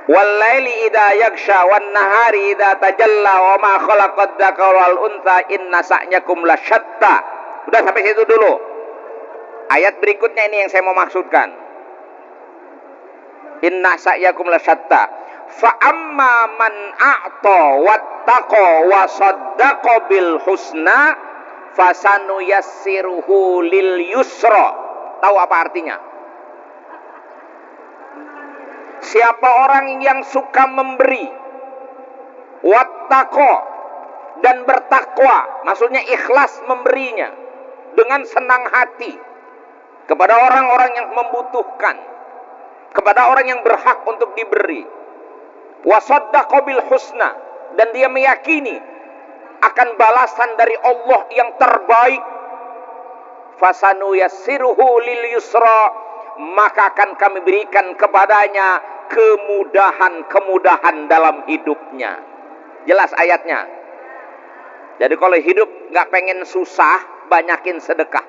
Wal-laili idza yaghsha wan nahari idza tajalla wa ma khalaqad dzakara wal untha inna sa'yakum lasyatta. Udah sampai situ dulu. Ayat berikutnya ini yang saya mau maksudkan. Inna sa'yakum lasyatta. Fa amma man a'ta wattaqa wa saddaqa bil husna fasanuyassiruhu lil yusra. Tahu apa artinya? Siapa orang yang suka memberi, wattaqo, dan bertakwa, maksudnya ikhlas memberinya dengan senang hati kepada orang-orang yang membutuhkan, kepada orang yang berhak untuk diberi, wasaddaqa bil husna, dan dia meyakini akan balasan dari Allah yang terbaik, fasanuyassiruhu lil yusra, maka akan kami berikan kepadanya kemudahan-kemudahan dalam hidupnya. Jelas ayatnya. Jadi kalau hidup nggak pengen susah, banyakin sedekah.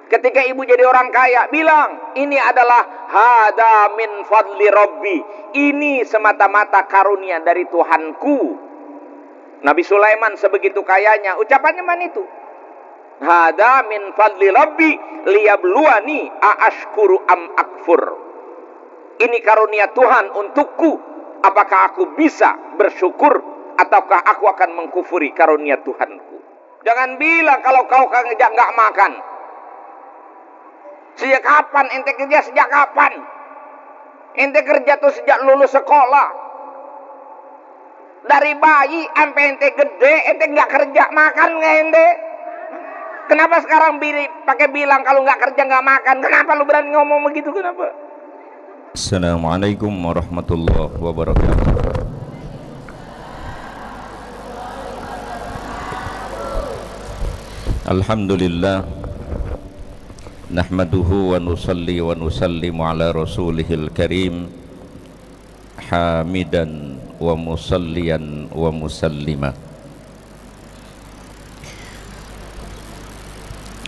Ketika ibu jadi orang kaya, bilang ini adalah hada min fadli rabbi, ini semata-mata karunia dari Tuhanku. Nabi Sulaiman sebegitu kayanya, ucapannya mana itu? Hada min fadli rabbi liyabluwani aashkuru am akfur. Ini karunia Tuhan untukku, apakah aku bisa bersyukur ataukah aku akan mengkufuri karunia Tuhanku. Jangan bilang kalau kau kerja nggak makan. Sejak kapan ente kerja? Sejak kapan? Ente kerja tuh sejak lulus sekolah. Dari bayi sampai ente gede, ente nggak kerja, makan nggak ente? Kenapa sekarang pakai bilang kalau nggak kerja nggak makan? Kenapa lu berani ngomong begitu? Kenapa? Assalamualaikum warahmatullahi wabarakatuh. Alhamdulillah, nahmaduhu wa nusalli wa nusallimu ala rasulihil karim, hamidan wa musalliyan wa musallima.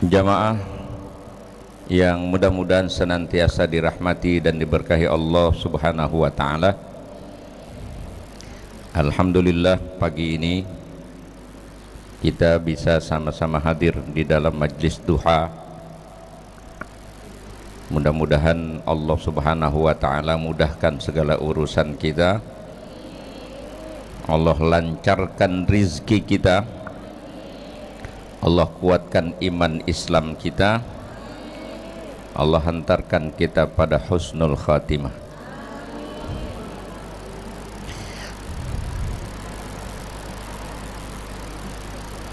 Jamaah yang mudah-mudahan senantiasa dirahmati dan diberkahi Allah Subhanahu wa ta'ala. Alhamdulillah, pagi ini kita bisa sama-sama hadir di dalam majlis duha. Mudah-mudahan Allah Subhanahu wa ta'ala mudahkan segala urusan kita, Allah lancarkan rizki kita, Allah kuatkan iman Islam kita, Allah hantarkan kita pada husnul khatimah.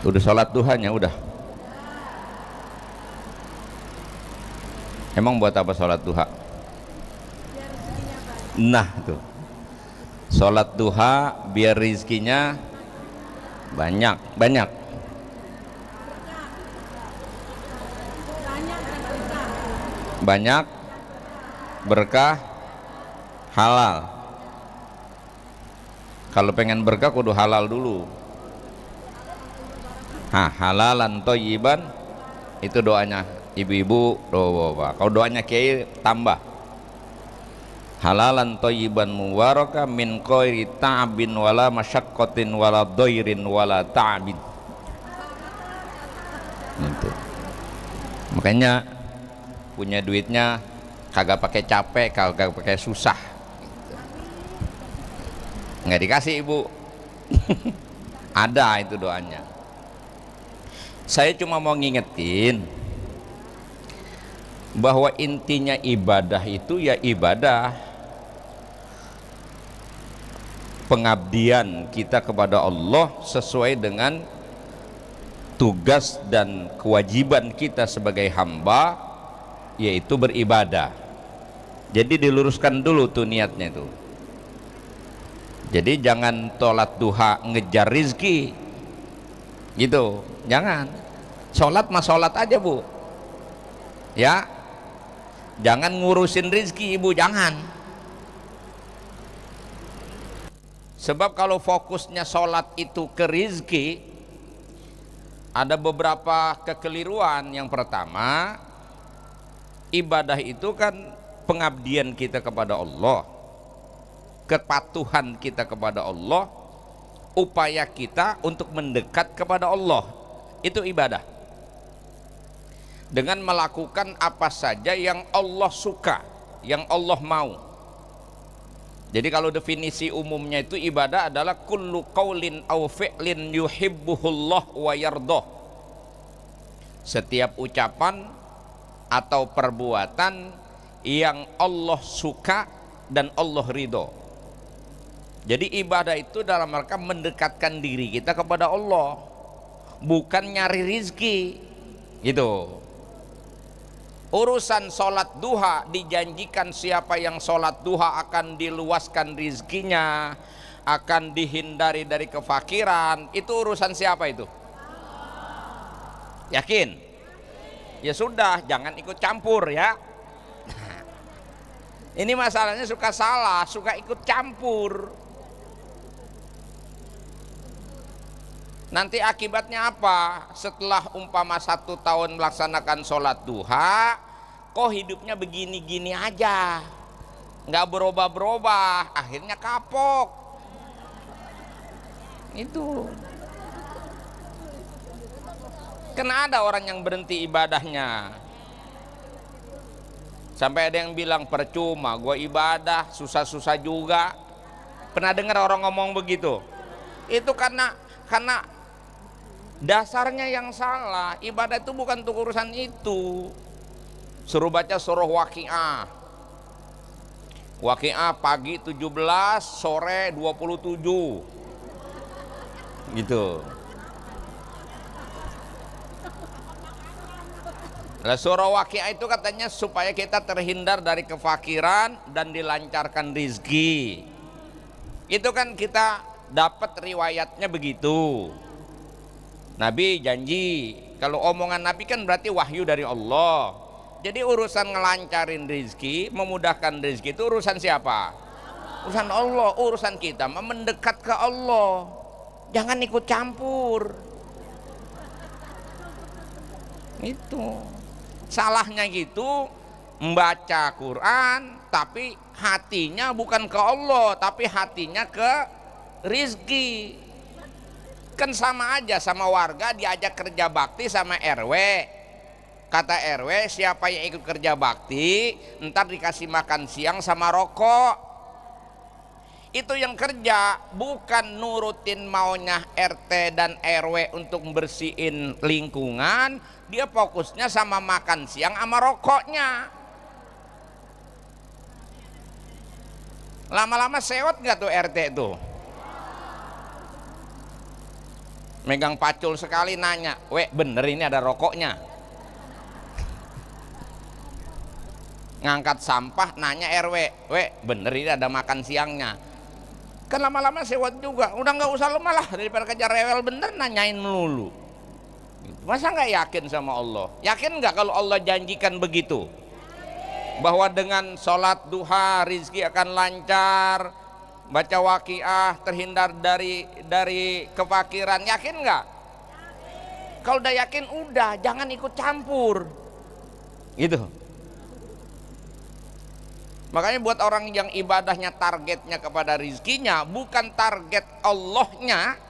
Udah sholat duhanya? Udah. Emang buat apa sholat duha? Nah tuh, sholat duha biar rizkinya banyak. Banyak, berkah, halal. Kalau pengen berkah kudu halal dulu. Halalan thayyiban, itu doanya ibu-ibu, doa bapak. Kalau doanya kiai tambah, halalan thayyiban mubarakah min ghairi ta'bin wala masyaqqatin wala dhairin wala ta'bin. Itu. Makanya punya duitnya kagak pakai capek, kagak pakai susah. Nggak dikasih ibu. Ada itu doanya. Saya cuma mau ngingetin bahwa intinya ibadah itu ya ibadah pengabdian kita kepada Allah sesuai dengan tugas dan kewajiban kita sebagai hamba, yaitu beribadah. Jadi diluruskan dulu tuh niatnya itu. Jadi jangan sholat duha ngejar rizki gitu, jangan. Sholat mah sholat aja bu ya, jangan ngurusin rizki ibu, jangan. Sebab kalau fokusnya sholat itu ke rizki, ada beberapa kekeliruan. Yang pertama, ibadah itu kan pengabdian kita kepada Allah. kepatuhan kita kepada Allah, upaya kita untuk mendekat kepada Allah, itu ibadah. Dengan melakukan apa saja yang Allah suka, yang Allah mau. Jadi kalau definisi umumnya itu ibadah adalah kullu qaulin aw fi'lin yuhibbuhullah wa yardah. Setiap ucapan atau perbuatan yang Allah suka dan Allah ridho. Jadi ibadah itu dalam rangka mendekatkan diri kita kepada Allah, bukan nyari rizki gitu. Urusan sholat duha, dijanjikan siapa yang sholat duha akan diluaskan rizkinya, akan dihindari dari kefakiran. Itu urusan siapa itu? Yakin? Ya sudah, jangan ikut campur ya. Ini masalahnya suka salah, suka ikut campur. Nanti akibatnya apa? Setelah umpama 1 tahun melaksanakan sholat duha, kok hidupnya begini-gini aja, nggak berubah-berubah, akhirnya kapok. Itu. Karena ada orang yang berhenti ibadahnya. Sampai ada yang bilang percuma, gue ibadah susah-susah juga. Pernah dengar orang ngomong begitu? Itu karena dasarnya yang salah. Ibadah itu bukan untuk urusan itu. Suruh baca surah Waqiah. Waqiah pagi 17, sore 27. Gitu. Nah, surah Waqiah itu katanya supaya kita terhindar dari kefakiran dan dilancarkan rizki. Itu kan kita dapat riwayatnya begitu. Nabi janji, kalau omongan Nabi kan berarti wahyu dari Allah. Jadi urusan ngelancarin rizki, memudahkan rizki itu urusan siapa? Urusan Allah. Urusan kita mendekat ke Allah. Jangan ikut campur. Itu salahnya gitu, membaca Quran tapi hatinya bukan ke Allah, tapi hatinya ke rizki. Kan sama aja, sama warga diajak kerja bakti sama RW. Kata RW, siapa yang ikut kerja bakti ntar dikasih makan siang sama rokok. Itu yang kerja, bukan nurutin maunya RT dan RW untuk bersihin lingkungan. Dia fokusnya sama makan siang sama rokoknya. Lama-lama sewot gak tuh RT tuh? Megang pacul sekali nanya, "Weh, bener ini ada rokoknya?" Ngangkat sampah nanya RW, "Weh, bener ini ada makan siangnya?" Kan lama-lama sewot juga. Udah nggak usah lemah lah, daripada kejar rewel bener nanyain melulu. Masa nggak yakin sama Allah? Yakin nggak kalau Allah janjikan begitu? Bahwa dengan sholat duha rizki akan lancar, baca Waqiah terhindar dari kefakiran. Yakin nggak? Kalau udah yakin udah, jangan ikut campur. Gitu. Makanya buat orang yang ibadahnya targetnya kepada rizkinya, bukan target Allahnya,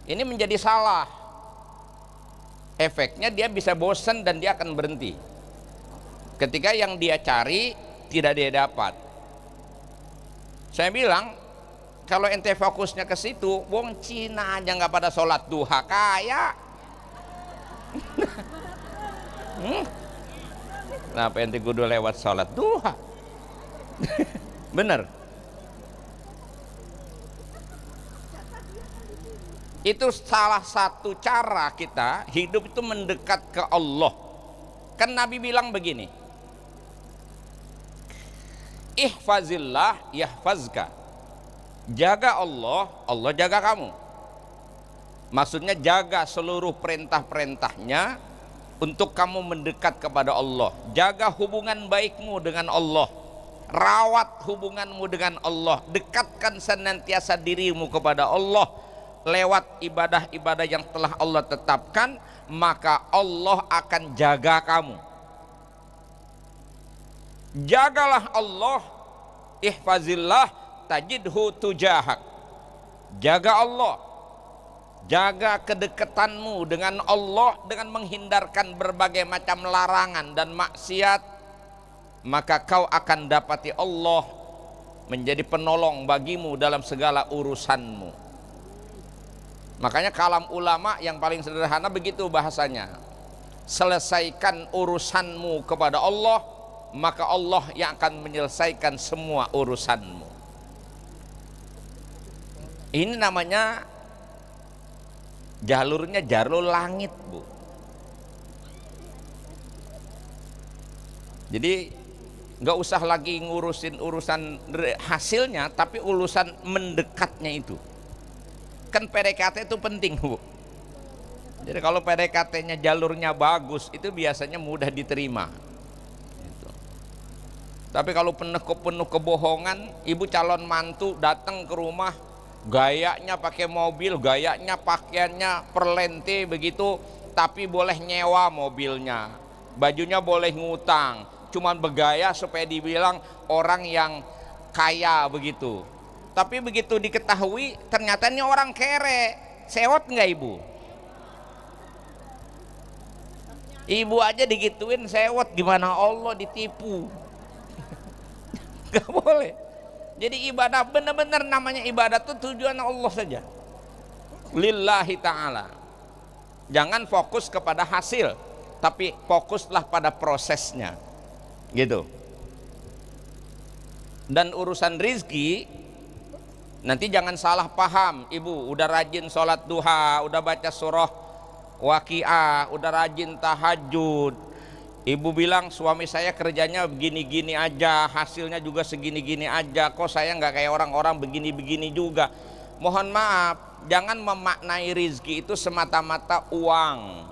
ini menjadi salah. Efeknya dia bisa bosan dan dia akan berhenti. Ketika yang dia cari tidak dia dapat. Saya bilang, kalau ente fokusnya ke situ, wong Cina aja nggak pada sholat duha kaya. Kenapa ente kudu lewat sholat duha? Bener. Itu salah satu cara kita hidup itu mendekat ke Allah. Kan Nabi bilang begini, ihfazillah yahfazka. Jaga Allah, Allah jaga kamu. Maksudnya jaga seluruh perintah-perintahnya untuk kamu mendekat kepada Allah. Jaga hubungan baikmu dengan Allah. Rawat hubunganmu dengan Allah. Dekatkan senantiasa dirimu kepada Allah lewat ibadah-ibadah yang telah Allah tetapkan, maka Allah akan jaga kamu. Jagalah Allah, ihfazillah tajidhu tujahak. Jaga Allah, jaga kedekatanmu dengan Allah dengan menghindarkan berbagai macam larangan dan maksiat, maka kau akan dapati Allah menjadi penolong bagimu dalam segala urusanmu. Makanya kalam ulama yang paling sederhana begitu bahasanya, selesaikan urusanmu kepada Allah, maka Allah yang akan menyelesaikan semua urusanmu. Ini namanya jalurnya jalur langit, Bu. Jadi nggak usah lagi ngurusin urusan hasilnya, tapi urusan mendekatnya itu. Kan PDKT itu penting, Bu. Jadi kalau PDKT-nya jalurnya bagus, itu biasanya mudah diterima. Gitu. Tapi kalau penuh kebohongan, ibu calon mantu datang ke rumah, gayanya pakai mobil, gayanya pakaiannya perlente begitu, tapi boleh nyewa mobilnya, bajunya boleh ngutang, cuman bergaya supaya dibilang orang yang kaya begitu. Tapi begitu diketahui ternyata ini orang kere, sewot nggak ibu? Ibu aja digituin sewot, gimana Allah ditipu? Gak boleh. Jadi ibadah benar-benar namanya ibadah itu tujuan Allah saja, lillahi ta'ala. Jangan fokus kepada hasil, tapi fokuslah pada prosesnya, gitu. Dan urusan rizki nanti jangan salah paham. Ibu udah rajin sholat duha, udah baca surah Waqiah, udah rajin tahajud, ibu bilang suami saya kerjanya begini-gini aja, hasilnya juga segini-gini aja, kok saya nggak kayak orang-orang begini-begini juga. Mohon maaf, jangan memaknai rizki itu semata-mata uang.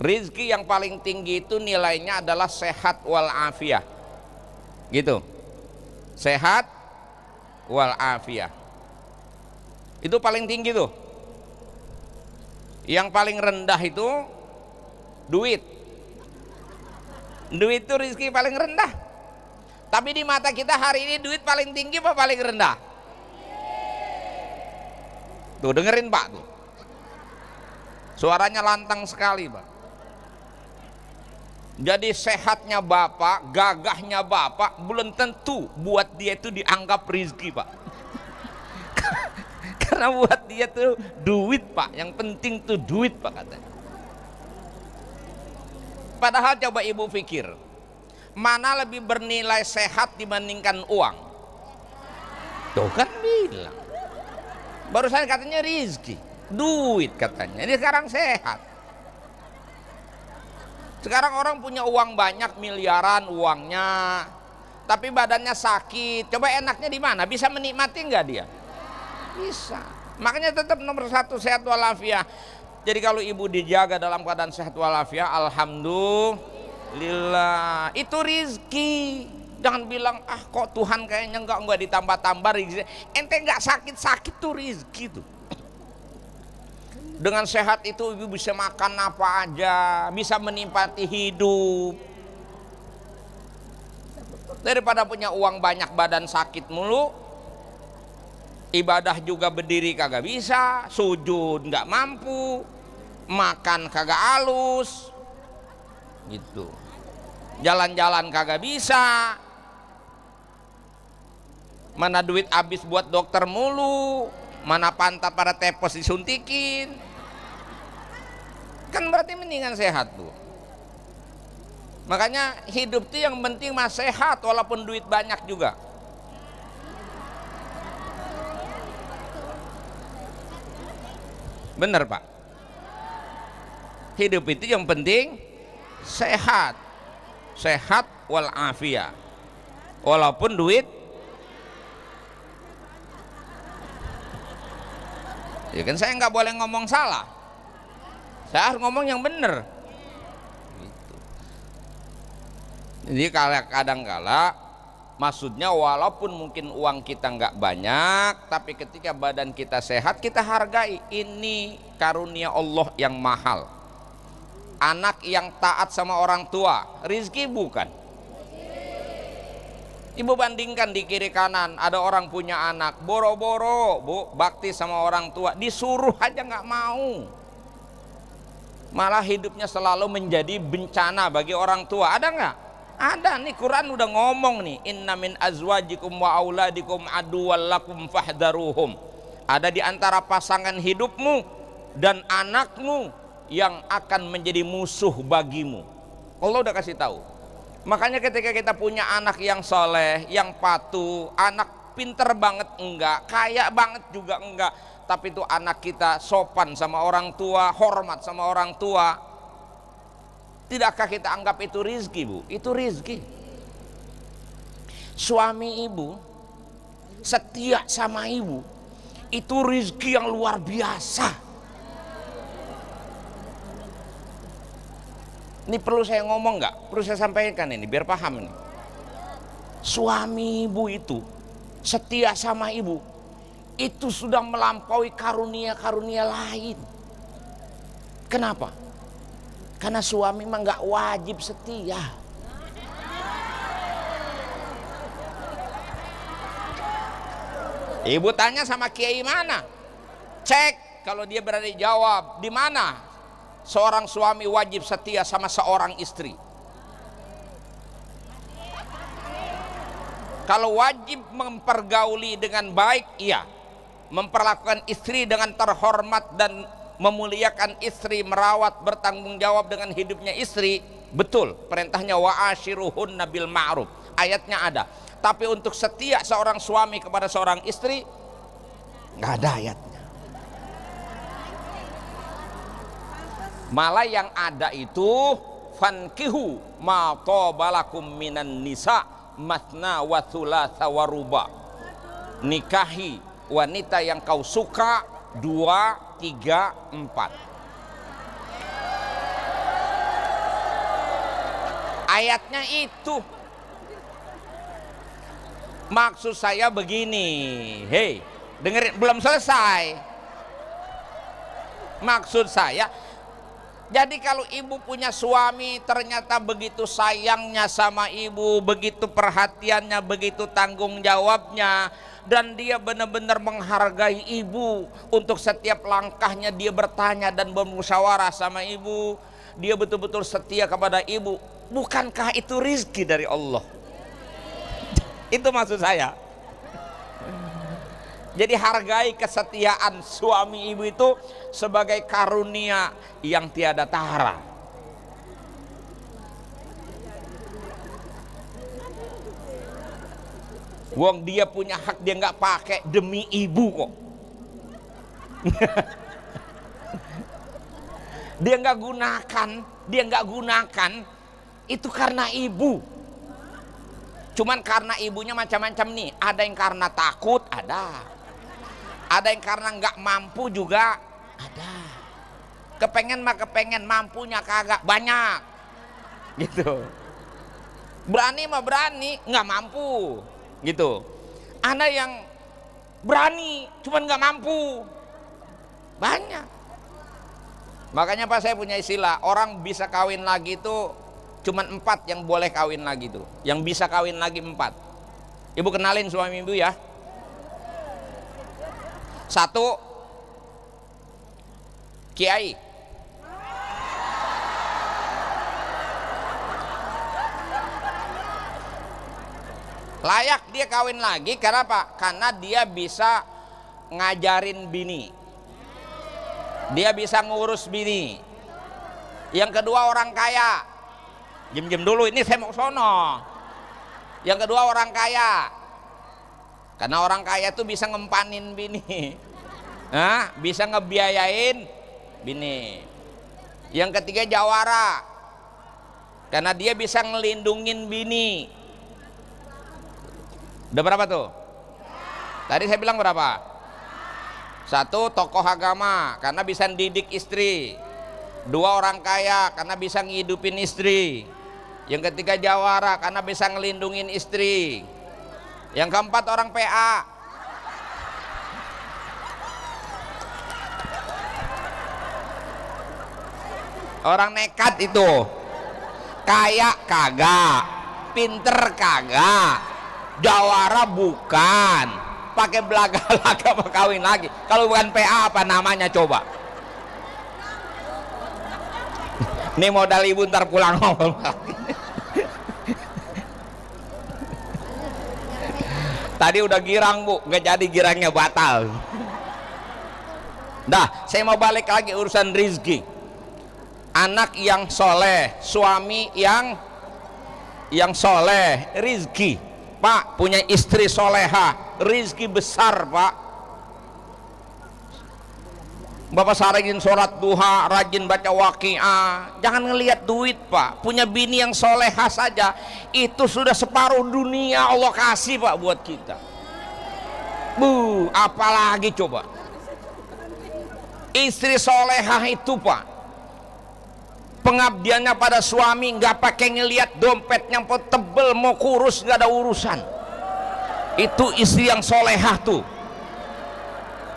Rizki yang paling tinggi itu nilainya adalah sehat wal afiyah, gitu. Sehat wal afiyah itu paling tinggi tuh. Yang paling rendah itu duit. Duit itu rezeki paling rendah. Tapi di mata kita hari ini duit paling tinggi apa paling rendah? Tuh dengerin Pak tuh. Suaranya lantang sekali, Pak. Jadi sehatnya Bapak, gagahnya Bapak belum tentu buat dia itu dianggap rezeki, Pak. Karena buat dia tuh duit, Pak. Yang penting tuh duit, Pak, katanya. Padahal coba ibu pikir, mana lebih bernilai sehat dibandingkan uang? Tuh kan bilang, barusan katanya rizki, duit katanya. Ini sekarang sehat. Sekarang orang punya uang banyak, miliaran uangnya, tapi badannya sakit. Coba enaknya di mana? Bisa menikmati nggak dia? Bisa. Makanya tetap nomor satu sehat walafiat. Jadi kalau ibu dijaga dalam keadaan sehat walafiat, alhamdulillah, itu rizki. Jangan bilang ah kok Tuhan kayaknya enggak ditambah-tambah rizki. Ente enggak sakit-sakit tuh rizki tuh. Dengan sehat itu ibu bisa makan apa aja, bisa menikmati hidup. Daripada punya uang banyak badan sakit mulu, ibadah juga berdiri kagak bisa, sujud nggak mampu, makan kagak halus, gitu. Jalan-jalan kagak bisa, mana duit habis buat dokter mulu, mana pantat pada tepos disuntikin. Kan berarti mendingan sehat tuh. Makanya hidup tuh yang penting mah sehat, walaupun duit banyak juga. Bener Pak? Hidup itu yang penting sehat, sehat wal afiyah, walaupun duit. Ya kan saya nggak boleh ngomong salah, saya harus ngomong yang bener. Gitu. Jadi kadang-kala maksudnya walaupun mungkin uang kita nggak banyak, tapi ketika badan kita sehat kita hargai. Ini karunia Allah yang mahal. Anak yang taat sama orang tua, rizki bukan? Ibu bandingkan di kiri kanan, ada orang punya anak, boro-boro bu bakti sama orang tua, disuruh aja nggak mau. Malah hidupnya selalu menjadi bencana bagi orang tua. Ada nggak? Ada, nih Quran udah ngomong nih, inna min azwajikum wa auladikum aduwwal lakum fahdharuhum. Ada di antara pasangan hidupmu dan anakmu yang akan menjadi musuh bagimu. Allah udah kasih tahu. Makanya ketika kita punya anak yang soleh, yang patuh, anak pinter banget enggak, kaya banget juga enggak, tapi itu anak kita sopan sama orang tua, hormat sama orang tua, tidakkah kita anggap itu rizki, Bu? Itu rizki. Suami ibu setia sama ibu, itu rizki yang luar biasa. Ini perlu saya ngomong nggak? Perlu saya sampaikan ini biar paham ini. Suami ibu itu setia sama ibu, itu sudah melampaui karunia-karunia lain. Kenapa? Karena suami mah nggak wajib setia. Ibu tanya sama kiai mana? Cek, kalau dia berani jawab, di mana seorang suami wajib setia sama seorang istri? Kalau wajib mempergauli dengan baik, iya. Memperlakukan istri dengan terhormat dan memuliakan istri, merawat, bertanggung jawab dengan hidupnya istri, betul. Perintahnya wa'ashiruhunna bil ma'ruf, ayatnya ada. Tapi untuk setia seorang suami kepada seorang istri, nggak ada ayatnya. Malah yang ada itu fankihu ma tobalakum minan nisa matna wa thulatha wa ruba. Nikahi wanita yang kau suka 2, 3, 4. Ayatnya itu. Maksud saya begini, hei, dengerin, belum selesai. Maksud saya, jadi kalau ibu punya suami ternyata begitu sayangnya sama ibu, begitu perhatiannya, begitu tanggung jawabnya, dan dia benar-benar menghargai ibu, untuk setiap langkahnya dia bertanya dan bermusyawarah sama ibu, dia betul-betul setia kepada ibu, bukankah itu rizki dari Allah? Itu maksud saya. Jadi hargai kesetiaan suami ibu itu sebagai karunia yang tiada tara. Wong dia punya hak, dia nggak pakai demi ibu kok. Dia nggak gunakan itu karena ibu. Cuman karena ibunya macam-macam nih. Ada yang karena takut, ada yang karena nggak mampu juga, ada. Kepengen mah kepengen, mampunya kagak, banyak. Gitu. Berani mah berani, nggak mampu. Gitu. Ada yang berani, cuman nggak mampu, banyak. Makanya Pak, saya punya istilah, orang bisa kawin lagi itu cuman 4 yang boleh kawin lagi tuh, yang bisa kawin lagi 4. Ibu kenalin suami ibu ya. 1, kiai. Layak dia kawin lagi karena apa? Karena dia bisa ngajarin bini, dia bisa ngurus bini. Yang kedua orang kaya. Jem dulu, ini saya mau sono. Yang kedua orang kaya, karena orang kaya tuh bisa ngempanin bini, bisa ngebiayain bini. Yang ketiga jawara, karena dia bisa ngelindungin bini. Udah berapa tuh? Tadi saya bilang berapa? 1, tokoh agama, karena bisa didik istri. 2, orang kaya, karena bisa ngidupin istri. Yang ketiga jawara, karena bisa ngelindungin istri. Yang keempat orang PA. Orang nekat itu. Kaya kagak, pinter kagak, jawara bukan, pakai belaga-laga apa kawin lagi. Kalau bukan PA apa namanya coba? Ini modal ibu ntar pulang ngomong. Tadi udah girang bu, nggak jadi, girangnya batal. Dah, saya mau balik lagi urusan rizki. Anak yang soleh, suami yang soleh, rizki. Pak, punya istri soleha, rizki besar pak. Bapak rajin sholat duha, rajin baca waqiah. Jangan ngelihat duit pak. Punya bini yang soleha saja, itu sudah separuh dunia Allah kasih pak buat kita. Bu, apalagi coba. Istri solehah itu pak, pengabdiannya pada suami nggak pakai ngelihat dompetnya mau tebel mau kurus, nggak ada urusan. Itu istri yang solehah tuh,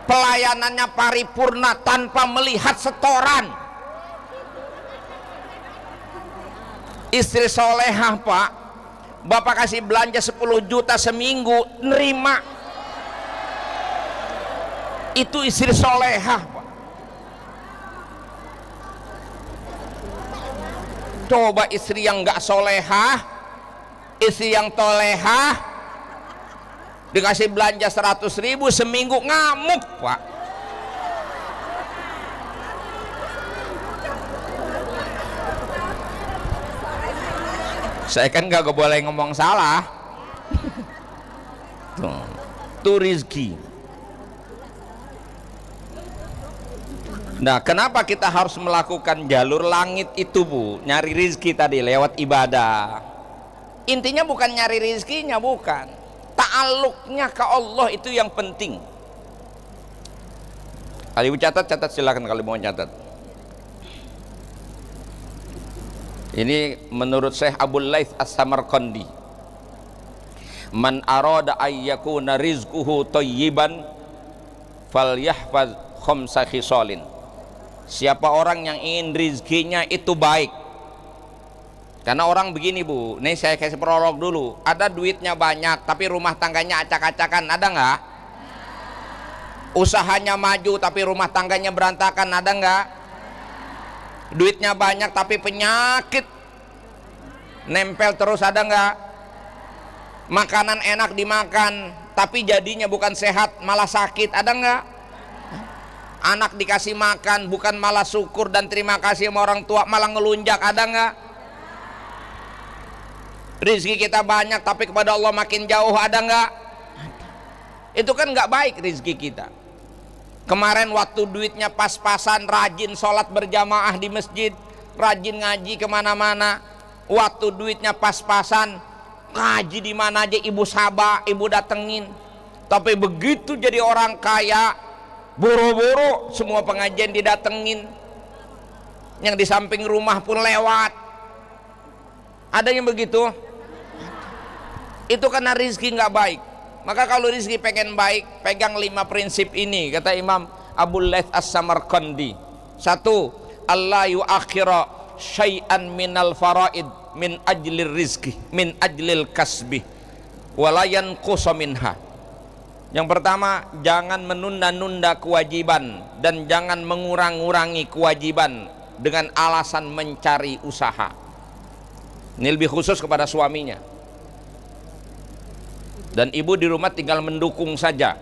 pelayanannya paripurna tanpa melihat setoran. Istri solehah pak, bapak kasih belanja 10 juta seminggu nerima. Itu istri solehah pak. Coba istri yang nggak solehah, istri yang tolehah, dikasih belanja 100.000 seminggu ngamuk pak. Saya kan nggak boleh ngomong salah. Tuh rizki. Nah, kenapa kita harus melakukan jalur langit itu bu? Nyari rizki tadi lewat ibadah. Intinya bukan nyari rizkinya, bukan. Ta'aluknya ke Allah itu yang penting. Kalau ibu catat silakan kalau mau catat. Ini menurut Syekh Abul Laits As-Samarqandi. Man arada ayyakuna rizquhu thayyiban falyahfaz khamsa khisalin. Siapa orang yang ingin rizkinya itu baik. Karena orang begini bu, nih saya kasih prolog dulu. Ada duitnya banyak tapi rumah tangganya acak-acakan, ada nggak? Usahanya maju tapi rumah tangganya berantakan, ada nggak? Duitnya banyak tapi penyakit nempel terus, ada nggak? Makanan enak dimakan tapi jadinya bukan sehat malah sakit, ada nggak? Anak dikasih makan bukan malah syukur dan terima kasih sama orang tua, malah ngelunjak, ada nggak? Rizki kita banyak tapi kepada Allah makin jauh, ada nggak? Itu kan nggak baik rizki kita. Kemarin waktu duitnya pas-pasan, rajin sholat berjamaah di masjid, rajin ngaji kemana-mana. Waktu duitnya pas-pasan, ngaji di mana aja ibu sabah, ibu datengin. Tapi begitu jadi orang kaya, boro-boro semua pengajian didatengin, yang di samping rumah pun lewat. Ada yang begitu? Itu karena rizki nggak baik. Maka kalau rizki pengen baik, pegang 5 prinsip ini, kata Imam Abul Laits As-Samarqandi. 1. Allah yuakhira syai'an minal faraid min ajlir rizki min ajlil kasbi walayan qusa minha. Yang pertama, jangan menunda-nunda kewajiban dan jangan mengurang-urangi kewajiban dengan alasan mencari usaha. Ini lebih khusus kepada suaminya. Dan ibu di rumah tinggal mendukung saja.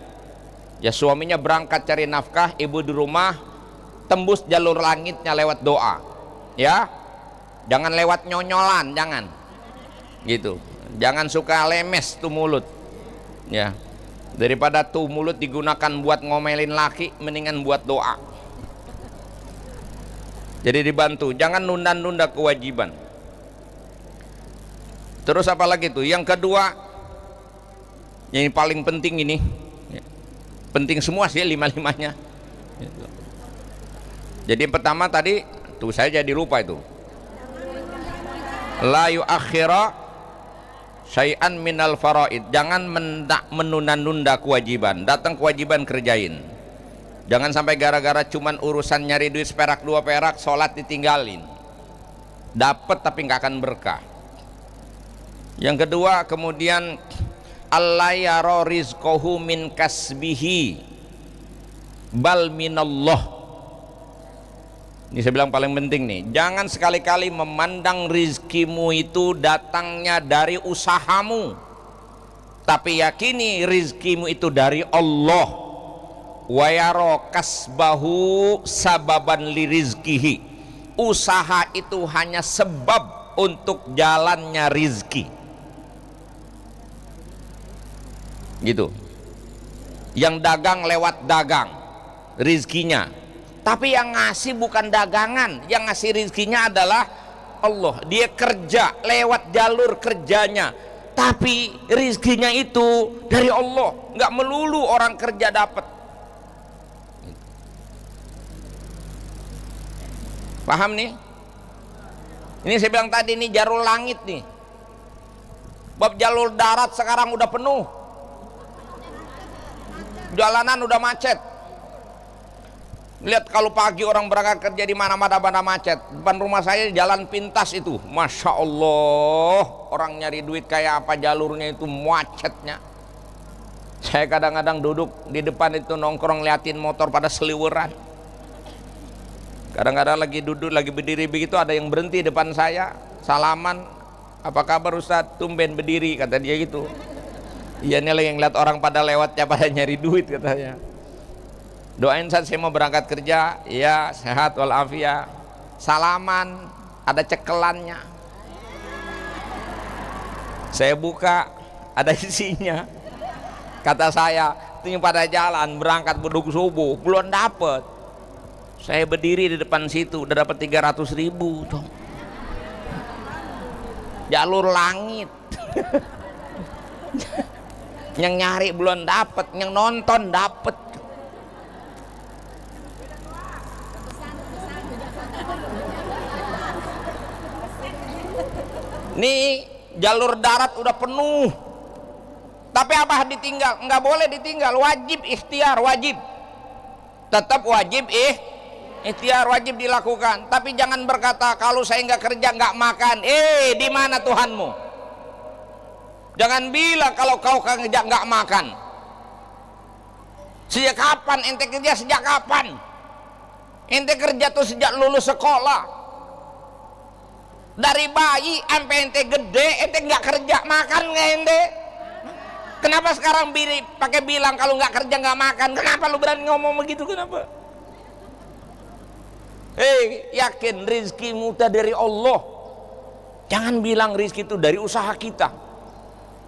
Ya, suaminya berangkat cari nafkah, ibu di rumah tembus jalur langitnya lewat doa. Ya, jangan lewat nyonyolan, jangan. Gitu. Jangan suka lemes tuh mulut. Ya. Daripada tuh mulut digunakan buat ngomelin laki, mendingan buat doa. Jadi dibantu, jangan nunda-nunda kewajiban. Terus apa lagi tuh? Yang kedua, yang paling penting ini, penting semua sih 5-5-nya. Jadi yang pertama tadi, tuh saya jadi lupa itu. La yuakhira syai'an minal faraid, jangan menunda-nunda kewajiban. Datang kewajiban kerjain. Jangan sampai gara-gara cuman urusan nyari duit seperak 2 perak, sholat ditinggalin. Dapat tapi nggak akan berkah. Yang kedua, kemudian alla yara rizqahu min kasbihi bal minallah. Ini saya bilang paling penting nih, jangan sekali-kali memandang rizkimu itu datangnya dari usahamu, tapi yakini rizkimu itu dari Allah. Wa yara kasbahu sababan li rizkihi, usaha itu hanya sebab untuk jalannya rizki, gitu. Yang dagang lewat dagang rizkinya, tapi yang ngasih bukan dagangan, yang ngasih rizkinya adalah Allah. Dia kerja lewat jalur kerjanya, tapi rizkinya itu dari Allah. Nggak melulu orang kerja dapat. Paham nih? Ini saya bilang tadi nih, jalur langit nih. Bab jalur darat sekarang udah penuh, jalanan udah macet. Lihat kalau pagi orang berangkat kerja di mana-mana macet. Depan rumah saya jalan pintas itu, masya Allah, orang nyari duit kayak apa jalurnya itu macetnya. Saya kadang-kadang duduk di depan itu nongkrong liatin motor pada seliweran. Kadang-kadang lagi duduk, lagi berdiri begitu, ada yang berhenti depan saya, salaman, apa kabar Ustadz, tumben berdiri, kata dia gitu. Iya, nih lagi ngeliat orang pada lewatnya pada nyari duit katanya. Doain saya mau berangkat kerja, ya sehat walafiat. Salaman, ada cekelannya. Saya buka, ada isinya. Kata saya, ini pada jalan berangkat beduk subuh, belum dapet. Saya berdiri di depan situ, udah dapat 300.000 tuh. Jalur langit. Yang nyari belum dapet, yang nonton dapet. Nih jalur darat udah penuh, tapi apa ditinggal? Nggak boleh ditinggal, wajib ikhtiar, wajib, tetap wajib ikhtiar, wajib dilakukan. Tapi jangan berkata kalau saya nggak kerja nggak makan. Di mana Tuhanmu? Jangan bilang kalau kau kerja nggak makan. Sejak kapan ente kerja? Sejak kapan ente kerja tuh? Sejak lulus sekolah. Dari bayi sampai ente gede, ente nggak kerja, makan nggak ente? Kenapa sekarang pakai bilang kalau nggak kerja nggak makan? Kenapa lu berani ngomong begitu? Kenapa? Yakin rizkimu dari Allah. Jangan bilang rizki itu dari usaha kita.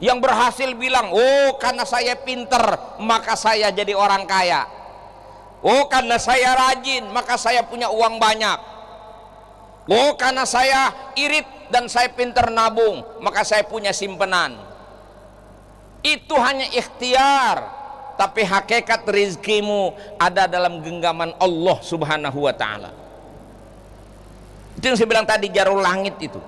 Yang berhasil bilang, oh karena saya pinter maka saya jadi orang kaya. Oh karena saya rajin maka saya punya uang banyak. Oh karena saya irit dan saya pinter nabung maka saya punya simpenan. Itu hanya ikhtiar, tapi hakikat rizkimu ada dalam genggaman Allah subhanahu wa ta'ala. Itu yang saya bilang tadi, jalur langit itu.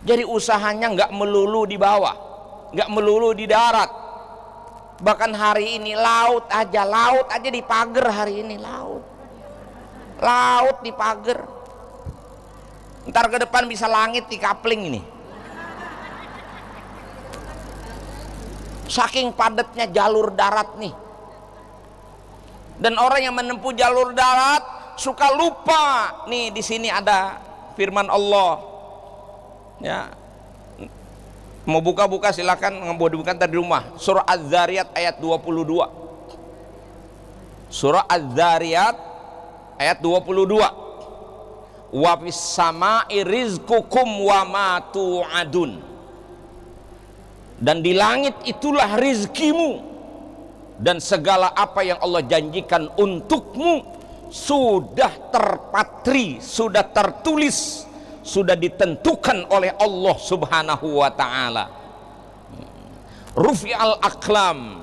Jadi usahanya nggak melulu di bawah, nggak melulu di darat. Bahkan hari ini laut aja dipager hari ini, laut dipager. Ntar ke depan bisa langit di kapling ini. Saking padatnya jalur darat nih. Dan orang yang menempuh jalur darat suka lupa. Nih di sini ada firman Allah. Ya. Mau buka-buka silakan, mau dibuka di rumah. Surah Az-Zariyat ayat 22. Surah Az-Zariyat ayat 22. Wa fis sama'i rizqukum wa ma tu'adun. Dan di langit itulah rizkimu dan segala apa yang Allah janjikan untukmu sudah terpatri, sudah tertulis, sudah ditentukan oleh Allah subhanahu wa ta'ala. Rufi'al aqlam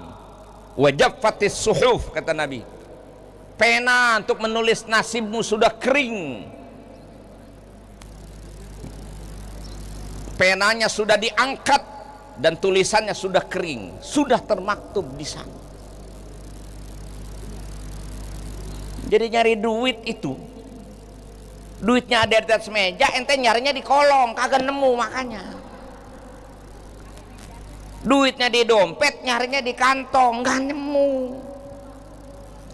wa jaffatis suhuf, kata Nabi. Pena untuk menulis nasibmu sudah kering, penanya sudah diangkat dan tulisannya sudah kering, sudah termaktub di sana. Jadi nyari duit itu, duitnya ada di atas meja, ente nyarinya di kolong, kagak nemu makanya. Duitnya di dompet, nyarinya di kantong, nggak nemu.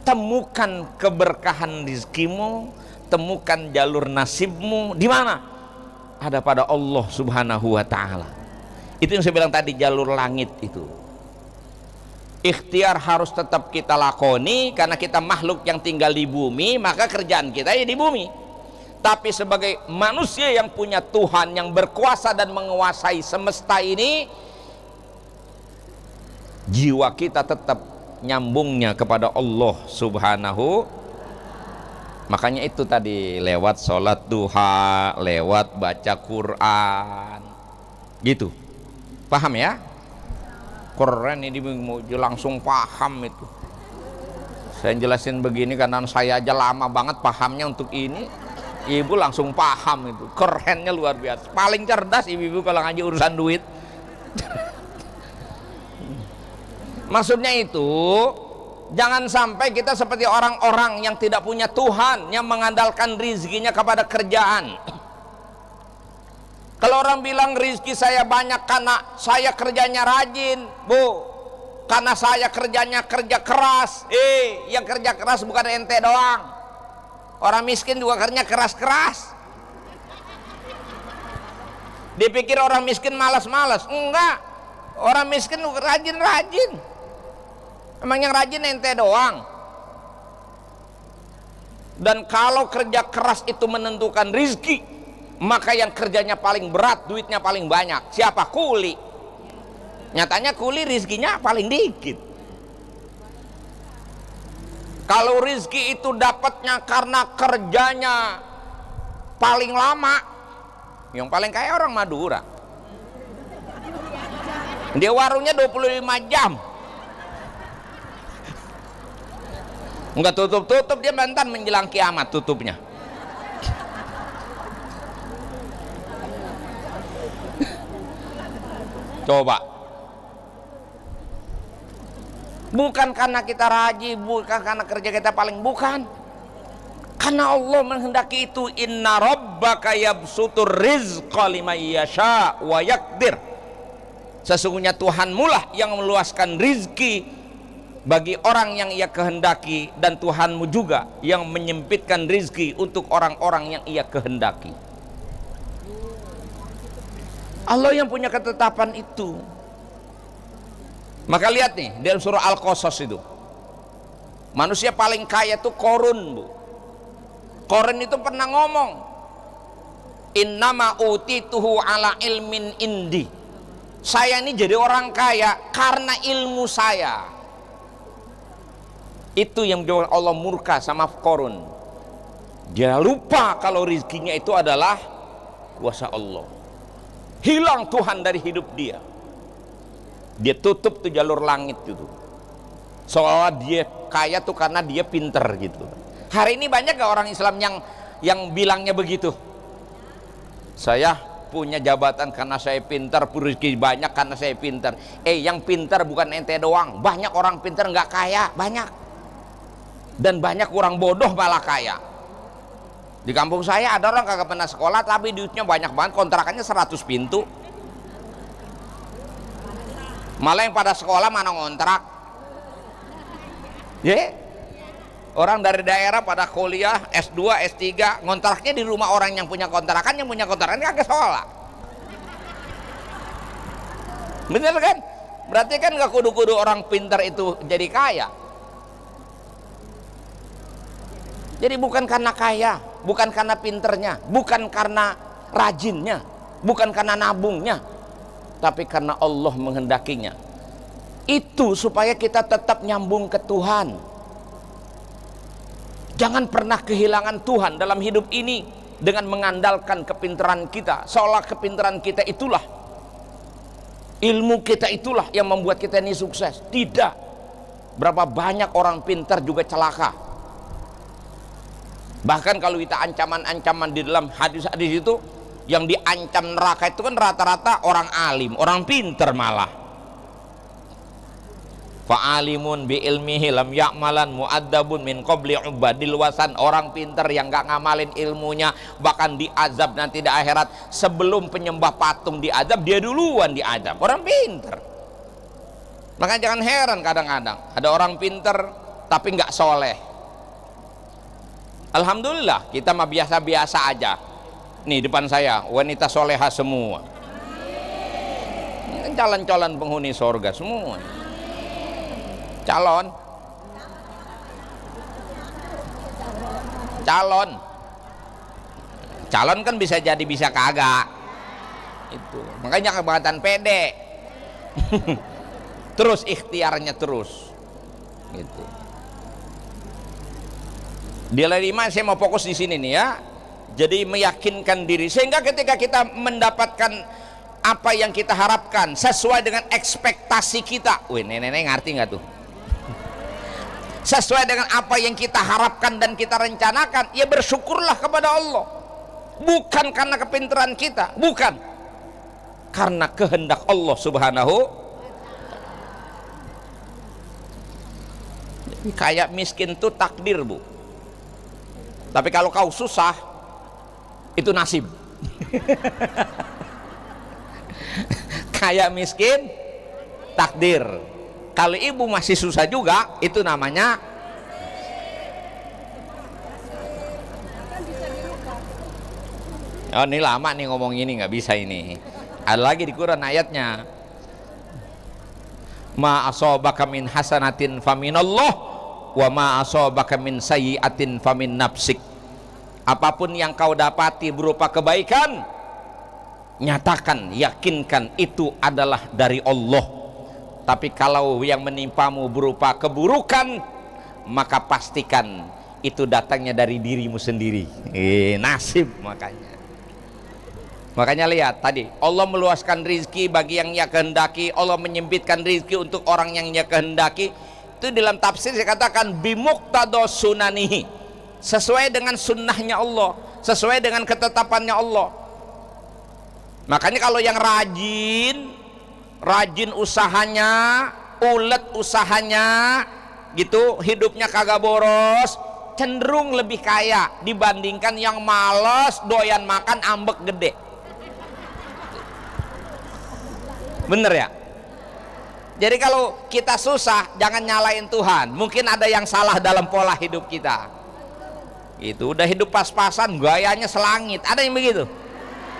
Temukan keberkahan rizkimu, temukan jalur nasibmu di mana? Ada pada Allah Subhanahu wa taala. Itu yang saya bilang tadi, jalur langit itu. Ikhtiar harus tetap kita lakoni karena kita makhluk yang tinggal di bumi, maka kerjaan kita ya di bumi. Tapi sebagai manusia yang punya Tuhan yang berkuasa dan menguasai semesta ini, jiwa kita tetap nyambungnya kepada Allah Subhanahu. Makanya itu tadi, lewat sholat duha, lewat baca Quran gitu. Paham ya? Keren ini, langsung paham itu. Saya jelasin begini karena saya aja lama banget pahamnya untuk ini. Ibu langsung paham itu, kerennya luar biasa. Paling cerdas ibu-ibu kalau ngaji urusan duit. Maksudnya itu, jangan sampai kita seperti orang-orang yang tidak punya Tuhan, yang mengandalkan rizkinya kepada kerjaan. Kalau orang bilang rizki saya banyak karena saya kerjanya rajin, Bu, karena saya kerjanya kerja keras. Yang kerja keras bukan ente doang, orang miskin juga kerjanya keras-keras. Dipikir orang miskin malas-malas, enggak, orang miskin juga rajin-rajin. Emang yang rajin ente doang. Dan kalau kerja keras itu menentukan rizki, maka yang kerjanya paling berat, duitnya paling banyak siapa? Kuli. Nyatanya kuli rizkinya paling dikit. Kalau rizki itu dapatnya karena kerjanya paling lama, yang paling kaya orang Madura, dia warungnya 25 jam enggak tutup-tutup, dia mantan menjelang kiamat tutupnya. Coba, bukan karena kita rajin, bukan karena kerja kita paling, bukan, karena Allah menghendaki itu. Inna rabbaka yabsutur rizqa liman yasha wa yaqdir. Sesungguhnya Tuhanmu lah yang meluaskan rizki bagi orang yang ia kehendaki, dan Tuhanmu juga yang menyempitkan rizki untuk orang-orang yang ia kehendaki. Allah yang punya ketetapan itu. Maka lihat nih, dalam surah Al-Qasas itu, manusia paling kaya itu Qarun, Bu. Qarun itu pernah ngomong, innama utituhu ala ilmin indi. Saya ini jadi orang kaya karena ilmu saya. Itu yang Allah murka sama Qarun. Dia lupa kalau rizkinya itu adalah kuasa Allah. Hilang Tuhan dari hidup dia. Dia tutup tuh jalur langit itu. Seolah dia kaya tuh karena dia pinter gitu. Hari ini banyak gak orang Islam yang bilangnya begitu? Saya punya jabatan karena saya pinter, rezeki banyak karena saya pinter. Yang pinter bukan ente doang. Banyak orang pinter nggak kaya, banyak. Dan banyak orang bodoh malah kaya. Di kampung saya ada orang kagak pernah sekolah tapi duitnya banyak banget, kontrakannya 100 pintu. Malah yang pada sekolah mana ngontrak. Orang dari daerah pada kuliah S2, S3, ngontraknya di rumah orang yang punya kontrakan, yang punya kontrakan kagak sekolah. Bener kan? Berarti kan gak kudu-kudu orang pintar itu jadi kaya. Jadi bukan karena kaya, bukan karena pinternya, bukan karena rajinnya, bukan karena nabungnya, tapi karena Allah menghendakinya. Itu supaya kita tetap nyambung ke Tuhan. Jangan pernah kehilangan Tuhan dalam hidup ini dengan mengandalkan kepintaran kita, seolah kepintaran kita itulah, ilmu kita itulah yang membuat kita ini sukses. Tidak. Berapa banyak orang pintar juga celaka. Bahkan kalau kita ancaman-ancaman di dalam hadis-hadis itu, yang diancam neraka itu kan rata-rata orang alim, orang pinter malah. Fa'alimun bi ilmihi lam ya'malan mu'addabun min qabli ubadil wasan. Orang pinter yang gak ngamalin ilmunya bahkan diazab nanti di akhirat. Sebelum penyembah patung diazab, dia duluan diazab. Orang pinter. Makanya jangan heran kadang-kadang ada orang pinter tapi nggak soleh. Alhamdulillah kita mah biasa-biasa aja. Nih depan saya wanita soleha semua, calon-calon penghuni sorga semua, calon kan bisa jadi bisa kagak itu. Makanya kebangetan pede. Terus ikhtiarnya terus gitu. Di lima saya mau fokus di sini nih ya. Jadi meyakinkan diri sehingga ketika kita mendapatkan apa yang kita harapkan sesuai dengan ekspektasi kita. Wih, nenek ngerti nggak tuh? Sesuai dengan apa yang kita harapkan dan kita rencanakan, ya bersyukurlah kepada Allah. Bukan karena kepintaran kita, bukan. Karena kehendak Allah Subhanahu. Jadi kayak miskin tuh takdir, Bu. Tapi kalau kau susah, itu nasib. Kayak miskin takdir. Kalau ibu masih susah juga, itu namanya oh ini lama nih ngomong ini, nggak bisa ini. Ada lagi di Quran ayatnya, ma asabaka min hasanatin faminallah wa ma asabaka min sayyi'atin famin nafsik. Apapun yang kau dapati berupa kebaikan, nyatakan, yakinkan itu adalah dari Allah. Tapi kalau yang menimpamu berupa keburukan, maka pastikan itu datangnya dari dirimu sendiri. Nasib makanya. Makanya lihat tadi, Allah meluaskan rizki bagi yang Ia kehendaki, Allah menyempitkan rizki untuk orang yang Ia kehendaki. Itu dalam tafsir saya katakan bimuqtado sunanihi, sesuai dengan sunnahnya Allah, sesuai dengan ketetapannya Allah. Makanya kalau yang rajin usahanya, ulet usahanya gitu, hidupnya kagak boros, cenderung lebih kaya dibandingkan yang malas doyan makan ambek gede. Bener ya? Jadi kalau kita susah jangan nyalain Tuhan, mungkin ada yang salah dalam pola hidup kita. Itu udah hidup pas-pasan, gayanya selangit, ada yang begitu?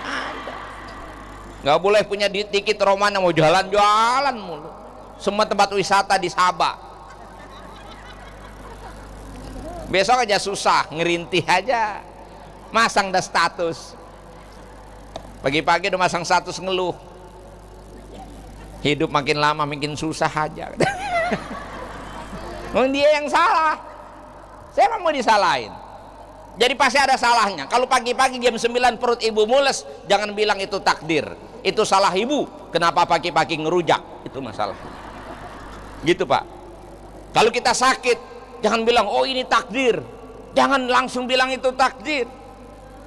Ada. Nggak boleh punya tiket Romana, mau jalan-jalan mulu, semua tempat wisata di Sabah. Besok aja susah, ngerintih aja, masang dah status, pagi-pagi udah masang status ngeluh, hidup makin lama makin susah aja. Dia yang salah, saya mau disalahin. Jadi pasti ada salahnya. Kalau pagi-pagi jam 9 perut ibu mules, jangan bilang itu takdir, itu salah ibu. Kenapa pagi-pagi ngerujak? Itu masalah. Gitu Pak. Kalau kita sakit, jangan bilang oh ini takdir. Jangan langsung bilang itu takdir.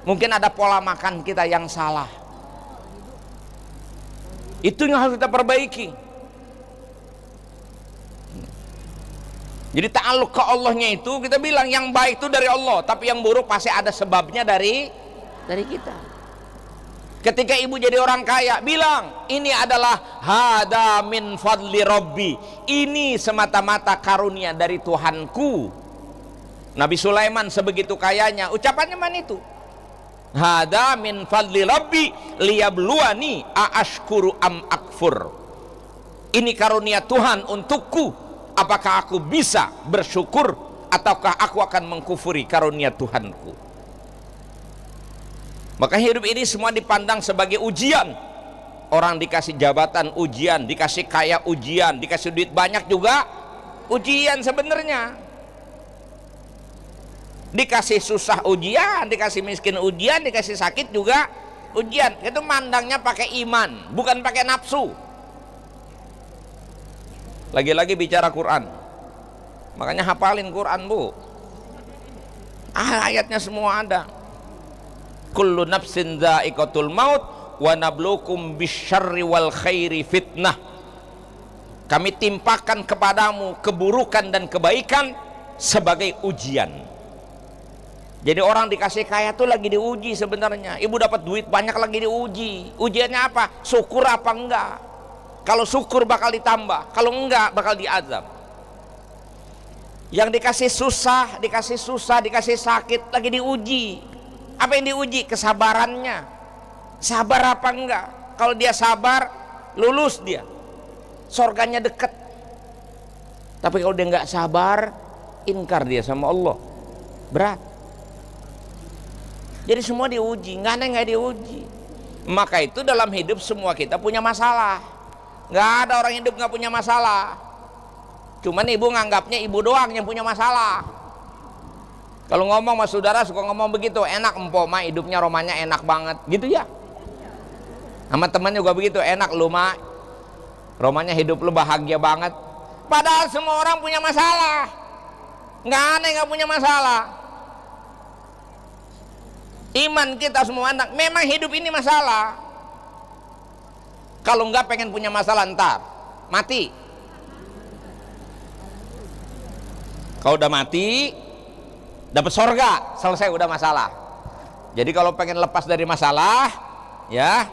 Mungkin ada pola makan kita yang salah. Itu yang harus kita perbaiki. Jadi ta'aluk ke Allahnya itu kita bilang yang baik itu dari Allah, tapi yang buruk pasti ada sebabnya dari kita. Ketika ibu jadi orang kaya, bilang ini adalah hada min fadli rabbi, ini semata-mata karunia dari Tuhanku. Nabi Sulaiman sebegitu kayanya, ucapannya mana itu? Hada min fadli rabbi liyabluwani aashkuru am akfur. Ini karunia Tuhan untukku, apakah aku bisa bersyukur ataukah aku akan mengkufuri karunia Tuhanku. Maka hidup ini semua dipandang sebagai ujian. Orang dikasih jabatan ujian, dikasih kaya ujian, dikasih duit banyak juga ujian sebenarnya. Dikasih susah ujian, dikasih miskin ujian, dikasih sakit juga ujian. Itu mandangnya pakai iman, bukan pakai nafsu. Lagi-lagi bicara Quran, makanya hafalin Quran Bu. Ayatnya semua ada. Kullu nafsin dha'iqatul maut wa nabluukum bisyarri wal khairi fitnah. Kami timpakan kepadamu keburukan dan kebaikan sebagai ujian. Jadi orang dikasih kaya tuh lagi diuji sebenarnya. Ibu dapat duit banyak lagi diuji. Ujiannya apa? Syukur apa enggak? Kalau syukur bakal ditambah, kalau enggak bakal diazab. Yang dikasih susah, dikasih sakit, lagi diuji. Apa yang diuji? Kesabarannya. Sabar apa enggak? Kalau dia sabar, lulus dia, surganya dekat. Tapi kalau dia enggak sabar, ingkar dia sama Allah, berat. Jadi semua diuji, nggak ada yang nggak diuji. Maka itu dalam hidup semua kita punya masalah. Nggak ada orang hidup nggak punya masalah. Cuman ibu nganggapnya ibu doang yang punya masalah. Kalau ngomong sama saudara suka ngomong begitu, enak empok mah hidupnya romanya enak banget, gitu ya. Sama teman juga begitu, enak lu mah romanya hidup lu bahagia banget. Padahal semua orang punya masalah. Nggak ada yang nggak punya masalah. Iman kita semua anak, memang hidup ini masalah. Kalau nggak pengen punya masalah ntar mati. Kalau udah mati dapat sorga, selesai udah masalah. Jadi kalau pengen lepas dari masalah, ya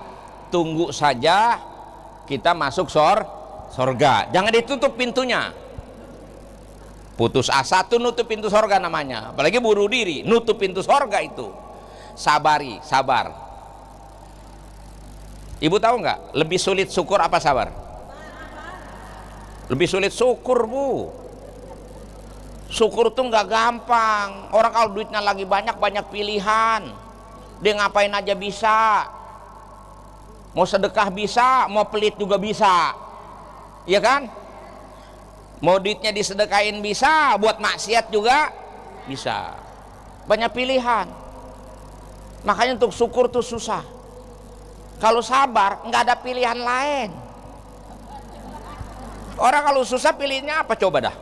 tunggu saja kita masuk sorga. Jangan ditutup pintunya. Putus asa tuh nutup pintu sorga namanya. Apalagi bunuh diri, nutup pintu sorga itu. Sabari, sabar. Ibu tahu nggak? Lebih sulit syukur apa sabar? Lebih sulit syukur, Bu. Syukur tuh nggak gampang. Orang kalau duitnya lagi banyak pilihan. Dia ngapain aja bisa. Mau sedekah bisa, mau pelit juga bisa. Iya kan? Mau duitnya disedekain bisa, buat maksiat juga bisa. Banyak pilihan. Makanya untuk syukur tuh susah. Kalau sabar nggak ada pilihan lain. Orang kalau susah pilihnya apa coba dah?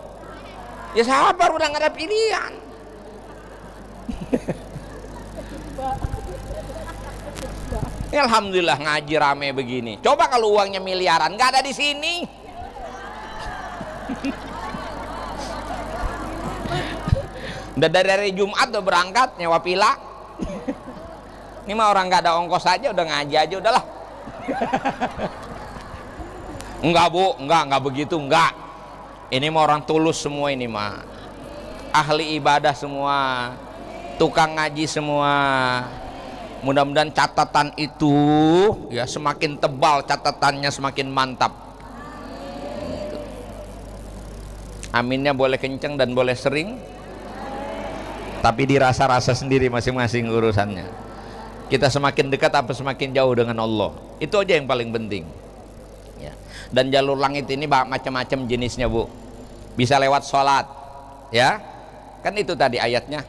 Ya sabar, udah nggak ada pilihan. Ya, alhamdulillah ngaji rame begini. Coba kalau uangnya miliaran nggak ada di sini. Udah dari Jumat udah berangkat nyewa pila. Ini mah orang nggak ada ongkos aja udah ngaji aja udahlah. Enggak Bu, enggak begitu, enggak. Ini mah orang tulus semua, ini mah ahli ibadah semua, tukang ngaji semua. Mudah-mudahan catatan itu ya semakin tebal, catatannya semakin mantap. Aminnya boleh kenceng dan boleh sering, tapi dirasa-rasa sendiri masing-masing urusannya. Kita semakin dekat apa semakin jauh dengan Allah, itu aja yang paling penting ya. Dan jalur langit ini macam-macam jenisnya Bu, bisa lewat sholat ya, kan itu tadi ayatnya,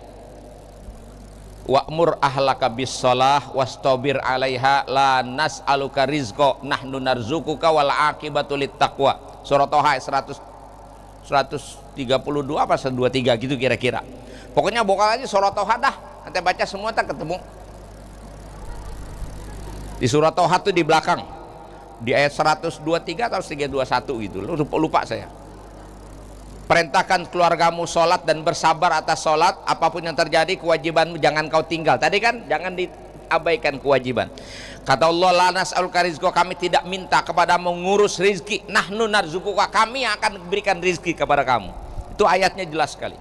wa'mur ahlaka bis sholah wastabir alaiha la nas'aluka rizqa nahnu narzukuka wal aqibatu lit taqwa. Surah Toha 132 apa 123 gitu kira-kira. Pokoknya bokal aja surah Toha dah, nanti baca semua tak ketemu. Di surat Toha tuh di belakang, di ayat 123 atau 321 gitu, lupa saya. Perintahkan keluargamu sholat dan bersabar atas sholat, apapun yang terjadi kewajibanmu jangan kau tinggal. Tadi kan jangan diabaikan kewajiban. Kata Allah, la nas'aluka rizqa, kami tidak minta kepada mengurus rizki, nahnu narzukuka, kami yang akan berikan rizki kepada kamu. Itu ayatnya jelas sekali.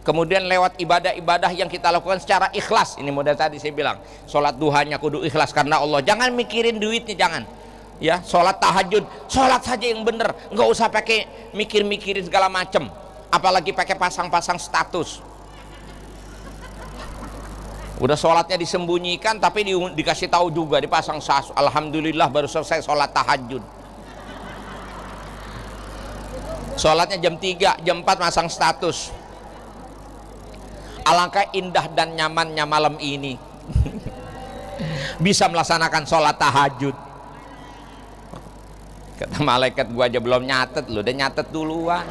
Kemudian lewat ibadah-ibadah yang kita lakukan secara ikhlas. Ini model tadi saya bilang, sholat duhanya kudu ikhlas karena Allah. Jangan mikirin duitnya, jangan. Ya, sholat tahajud, sholat saja yang bener, nggak usah pakai mikir-mikirin segala macem. Apalagi pakai pasang-pasang status. Udah sholatnya disembunyikan, tapi dikasih tahu juga, dipasang alhamdulillah baru selesai sholat tahajud. Sholatnya jam 3, jam 4 masang status. Alangkah indah dan nyamannya malam ini bisa melaksanakan sholat tahajud. Kata malaikat, gua aja belum nyatet, lu udah nyatet duluan.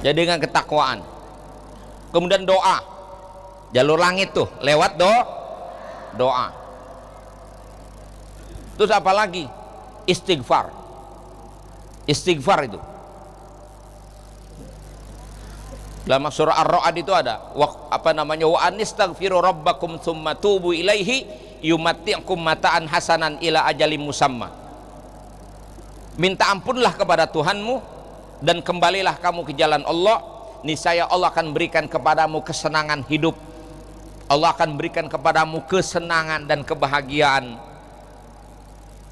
Jadi dengan ketakwaan. Kemudian doa, jalur langit tuh lewat doa. Terus apa lagi? Istighfar itu dalam surah Ar-Ra'd itu ada wa anistaghfiru rabbakum tsumma tubu ilaihi Yumatti'kum mata'an hasanan ila ajalim musamma. Minta ampunlah kepada Tuhanmu dan kembalilah kamu ke jalan Allah, niscaya Allah akan berikan kepadamu kesenangan hidup. Allah akan berikan kepadamu kesenangan dan kebahagiaan.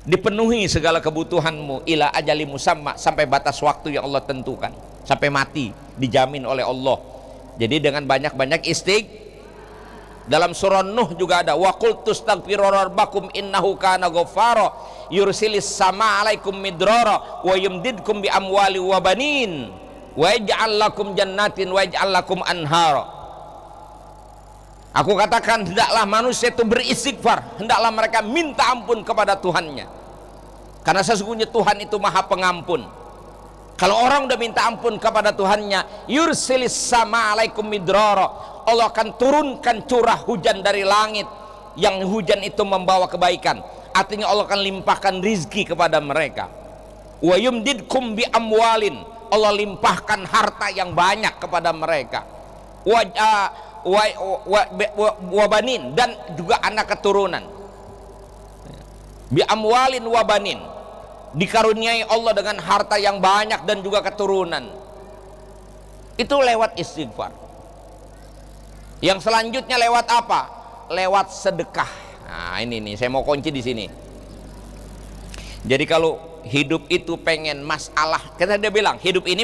Dipenuhi segala kebutuhanmu ila ajali musamma, sampai batas waktu yang Allah tentukan, sampai mati dijamin oleh Allah. Jadi dengan banyak-banyak dalam surah Nuh juga ada wa qul tastaghfiru rabbakum innahu kana ghaffara yursilis sama alaikum midrara wa yumdidkum bi amwali wa banin wa yaj'al lakum jannatin wa yaj'al lakum anhara. Aku katakan, hendaklah manusia itu beristighfar, hendaklah mereka minta ampun kepada Tuhannya, karena sesungguhnya Tuhan itu maha pengampun. Kalau orang udah minta ampun kepada Tuhannya, yursilis sama alaikum midrara, Allah akan turunkan curah hujan dari langit, yang hujan itu membawa kebaikan. Artinya Allah akan limpahkan rizki kepada mereka. Wa yumdidkum bi amwalin, Allah limpahkan harta yang banyak kepada mereka. Wa banin, dan juga anak keturunan. Bi amwalin wa banin, dikaruniai Allah dengan harta yang banyak dan juga keturunan. Itu lewat istighfar. Yang selanjutnya lewat apa? Lewat sedekah. Nah, ini nih saya mau kunci di sini. Jadi kalau hidup itu pengen masalah, kita dia bilang hidup ini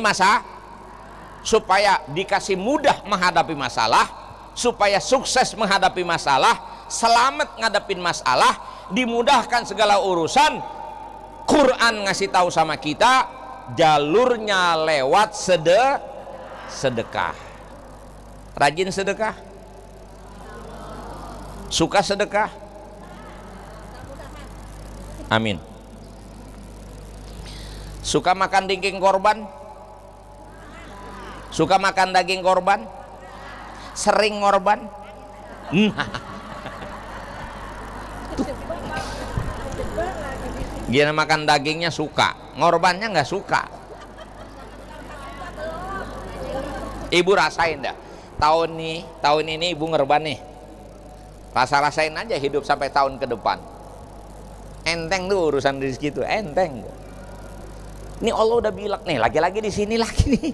supaya dikasih mudah menghadapi masalah, supaya sukses menghadapi masalah, selamat ngadepin masalah, dimudahkan segala urusan. Quran ngasih tahu sama kita jalurnya lewat sedekah. Rajin sedekah, suka sedekah. Amin. Suka makan daging korban, suka makan daging korban, sering korban. Gimana makan dagingnya suka, ngorbannya nggak suka. Ibu rasain dah. Tahun ini ibu ngerban nih. Rasain aja hidup sampai tahun ke depan. Enteng tuh urusan rezeki itu, enteng. Ini Allah udah bilang nih, lagi-lagi di sini lagi nih.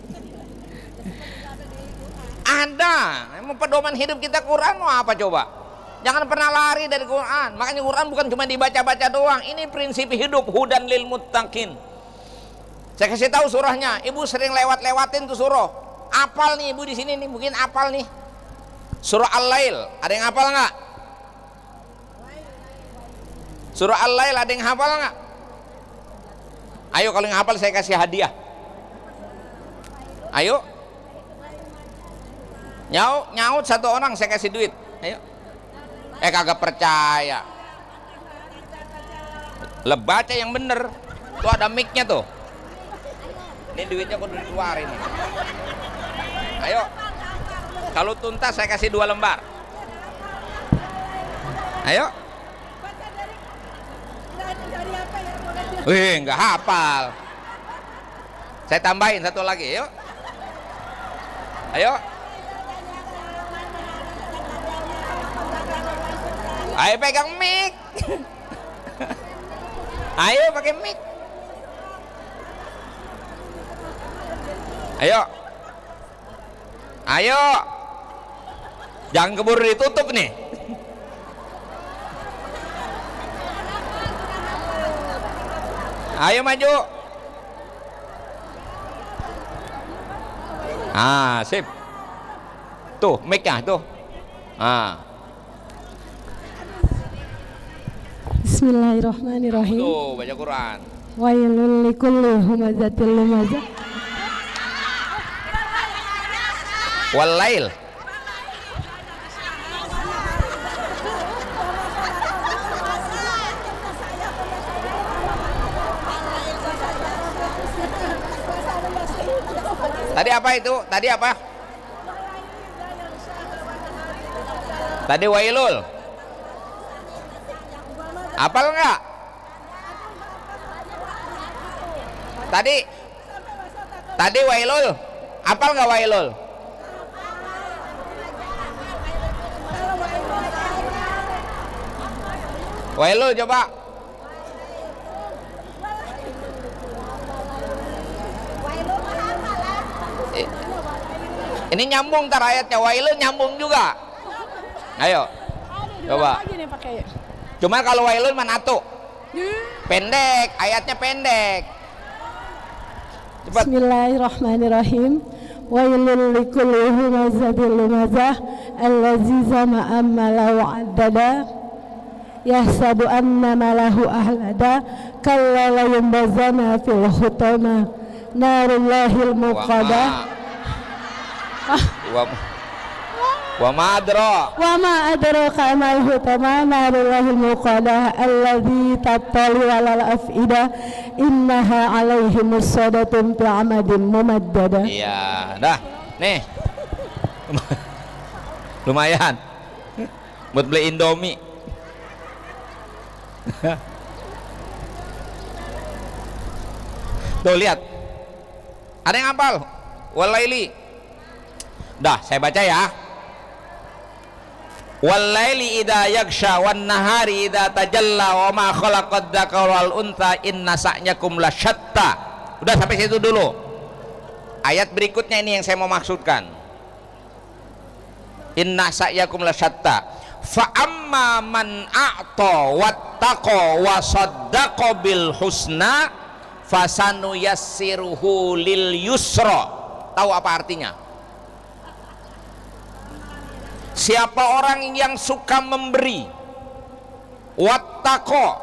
Ada, emang pedoman hidup kita Quran mau apa coba? Jangan pernah lari dari Quran. Makanya Quran bukan cuma dibaca-baca doang. Ini prinsip hidup, hudan lil muttaqin. Saya kasih tahu surahnya. Ibu sering lewat-lewatin tuh surah. Apal nih ibu di sini nih, mungkin apal nih. Surah Al-Lail, ada yang hafal nggak? Surah Al-Lail ada yang hafal nggak? Ayo kalau yang hafal saya kasih hadiah. Ayo. Nyaut satu orang saya kasih duit. Ayo. Kagak percaya. Baca yang bener. Tuh ada mic-nya tuh. Ini duitnya kudu dikeluarin. Ayo. Kalau tuntas saya kasih 2 lembar. Ayo. Wih, nggak hafal. Saya tambahin satu lagi, yuk. Ayo. Ayo pegang mic. Ayo pakai mic. Ayo. Ayo. Jangan keburu ditutup nih. Ayo maju. Sip. Tuh mic-nya tuh. Bismillahirrahmanirrahim. Tuh baca Quran. Wailul likulli humazatil lumazah. Walail. Tadi apa itu? Tadi apa? Tadi wailul. Apal enggak? Tadi wailul. Apal enggak wailul? Wailul coba. Ini nyambung tar ayatnya, wailul nyambung juga. Ayo. Coba. Cuma kalau wailul manatu. Pendek, ayatnya pendek. Cepat. Bismillahirrahmanirrahim. Wailul likulli humazatil lumazah allazi zama'a malahu 'addada yahsabu anna malahu ahlada kalla la yumbazana fil hutama narullahil muqadah Wa ma adra. wa ma adraka mal hutama narullahil muqadah allazi tattali 'alal af'idah innaha 'alaihim musaddatun fi 'amadin mumaddada. Iya, dah. Nih. Lumayan. Buat beli Indomie. Tuh lihat. Ada yang hafal? Walaili. Dah, saya baca ya. Walaili idza yaghsha wan nahari idza tajalla wa ma khalaqad dzakara wal untha inna sa'yakum lasyatta. Udah sampai situ dulu. Ayat berikutnya ini yang saya mau maksudkan. Inna sa'yakum lasyatta. Fa amma man a'ta wattaqa wa saddaqa bil husna fasanu yassiruhu lil yusra. Tahu apa artinya? Siapa orang yang suka memberi, wattaqo,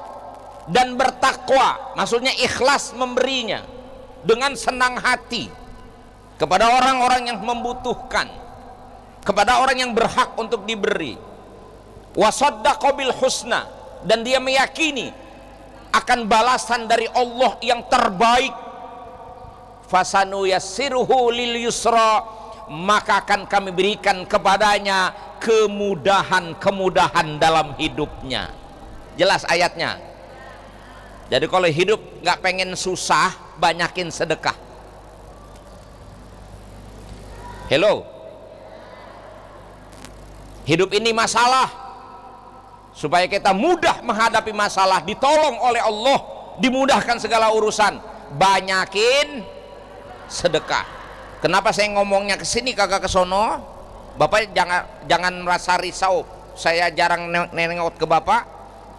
dan bertakwa, maksudnya ikhlas memberinya dengan senang hati kepada orang-orang yang membutuhkan, kepada orang yang berhak untuk diberi, wasaddaqa bil husna, dan dia meyakini akan balasan dari Allah yang terbaik, fasanu yassiruhu lil yusra, maka akan kami berikan kepadanya kemudahan-kemudahan dalam hidupnya. Jelas ayatnya. Jadi kalau hidup nggak pengen susah, banyakin sedekah. Hello. Hidup ini masalah. Supaya kita mudah menghadapi masalah, ditolong oleh Allah, dimudahkan segala urusan, banyakin sedekah. Kenapa saya ngomongnya ke sini kagak ke sono? Bapak jangan merasa risau. Saya jarang nengok ke Bapak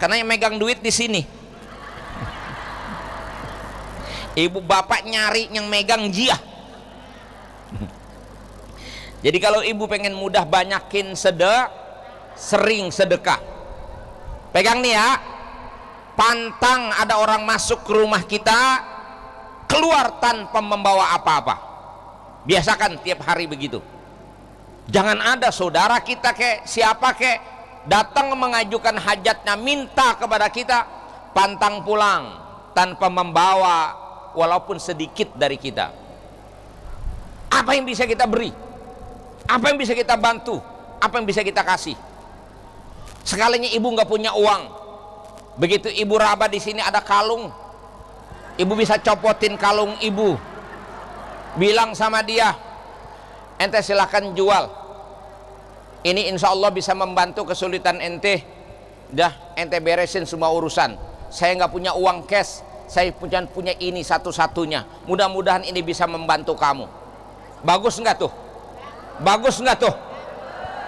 karena yang megang duit di sini. Ibu Bapak nyari yang megang jiah. Jadi kalau ibu pengen mudah, banyakin sering sedekah. Pegang nih ya. Pantang ada orang masuk ke rumah kita keluar tanpa membawa apa-apa. Biasakan tiap hari begitu. Jangan ada saudara kita kek, siapa kek, datang mengajukan hajatnya, minta kepada kita, pantang pulang tanpa membawa walaupun sedikit dari kita. Apa yang bisa kita beri? Apa yang bisa kita bantu? Apa yang bisa kita kasih? Sekalinya ibu nggak punya uang, begitu ibu raba di sini ada kalung, ibu bisa copotin kalung ibu, bilang sama dia, ente silahkan jual, ini insya Allah bisa membantu kesulitan ente, dah ente beresin semua urusan, saya nggak punya uang cash, saya punya ini satu-satunya, mudah-mudahan ini bisa membantu kamu. Bagus nggak tuh? Bagus nggak tuh?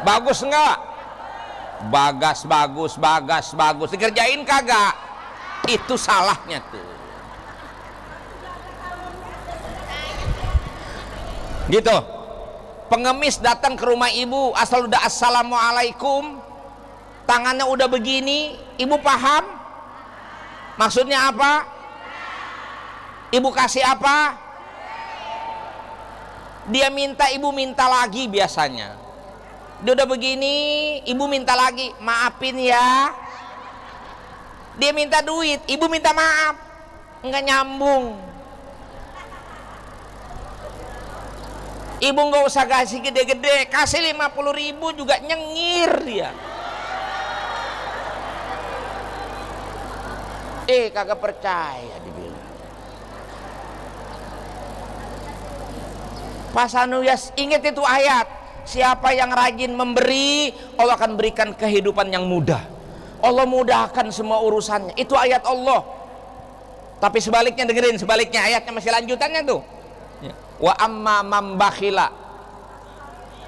Bagus nggak? Bagus. Dikerjain kagak? Itu salahnya tuh. Gitu. Pengemis datang ke rumah ibu, asal udah assalamualaikum, tangannya udah begini, ibu paham? Maksudnya apa? Ibu kasih apa? Dia minta, ibu minta lagi biasanya. Dia udah begini, ibu minta lagi, maafin ya. Dia minta duit, ibu minta maaf, nggak nyambung. Ibu nggak usah kasih gede-gede, kasih 50.000 juga nyengir dia. Kagak percaya dibilang. Pasanuyas, ingat itu ayat. Siapa yang rajin memberi, Allah akan berikan kehidupan yang mudah. Allah mudahkan semua urusannya. Itu ayat Allah. Tapi sebaliknya, dengerin sebaliknya, ayatnya masih lanjutannya tuh. Wa amma man bakhila,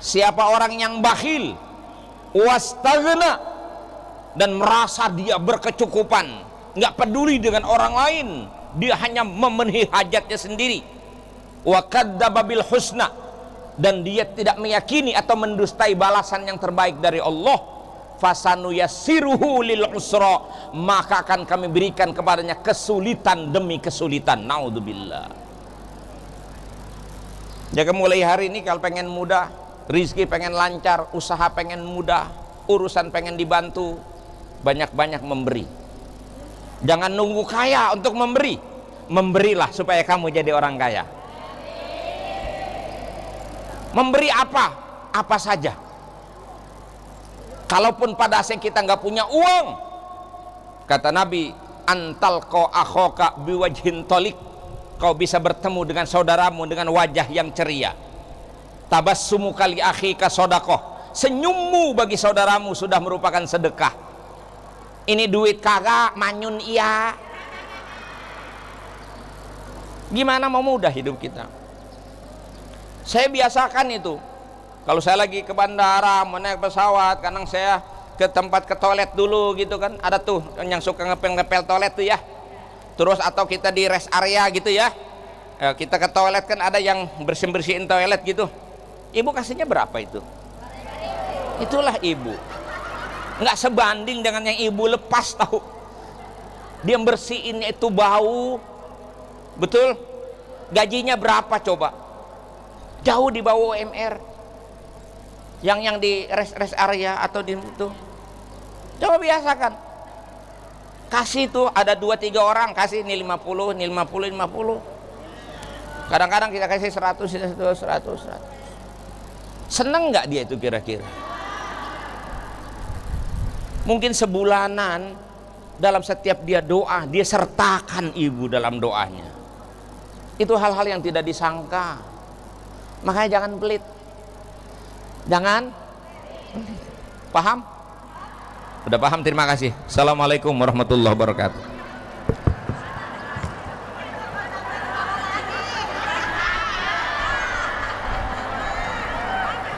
siapa orang yang bakhil, wastaghna, dan merasa dia berkecukupan, nggak peduli dengan orang lain, dia hanya memenuhi hajatnya sendiri. Wa kadzdzaba bil husna, dan dia tidak meyakini atau mendustai balasan yang terbaik dari Allah, fasanuyassiruhu lil usra, maka akan kami berikan kepadanya kesulitan demi kesulitan. Naudzubillah. Jadi mulai hari ini kalau pengen mudah, rizki pengen lancar, usaha pengen mudah, urusan pengen dibantu, banyak-banyak memberi. Jangan nunggu kaya untuk memberi. Memberilah supaya kamu jadi orang kaya. Memberi apa? Apa saja. Kalaupun pada asalnya kita nggak punya uang, kata Nabi, antal ko akhoka biwajhin tolik, kau bisa bertemu dengan saudaramu dengan wajah yang ceria. Tabassumu kali akhika sodakoh, senyummu bagi saudaramu sudah merupakan sedekah. Ini duit kagak, manyun iya. Gimana mau mudah hidup kita? Saya biasakan itu. Kalau saya lagi ke bandara, mau naik pesawat, kadang saya ke tempat ke toilet dulu gitu kan. Ada tuh yang suka ngepel-ngepel toilet tuh ya. Terus atau kita di rest area gitu ya, kita ke toilet kan ada yang bersihin toilet gitu. Ibu kasihnya berapa itu? Itulah ibu. Nggak sebanding dengan yang ibu lepas tahu. Dia bersihinnya itu bau. Betul? Gajinya berapa coba? Jauh di bawah UMR. Yang di rest area atau di itu. Coba biasakan. Kasih tuh ada 2-3 orang, kasih ini 50, ini 50, 50. Kadang-kadang kita kasih 100. Seneng nggak dia itu kira-kira? Mungkin sebulanan dalam setiap dia doa, dia sertakan ibu dalam doanya. Itu hal-hal yang tidak disangka. Makanya jangan pelit. Jangan. Paham? Udah paham, terima kasih. Assalamualaikum warahmatullahi wabarakatuh.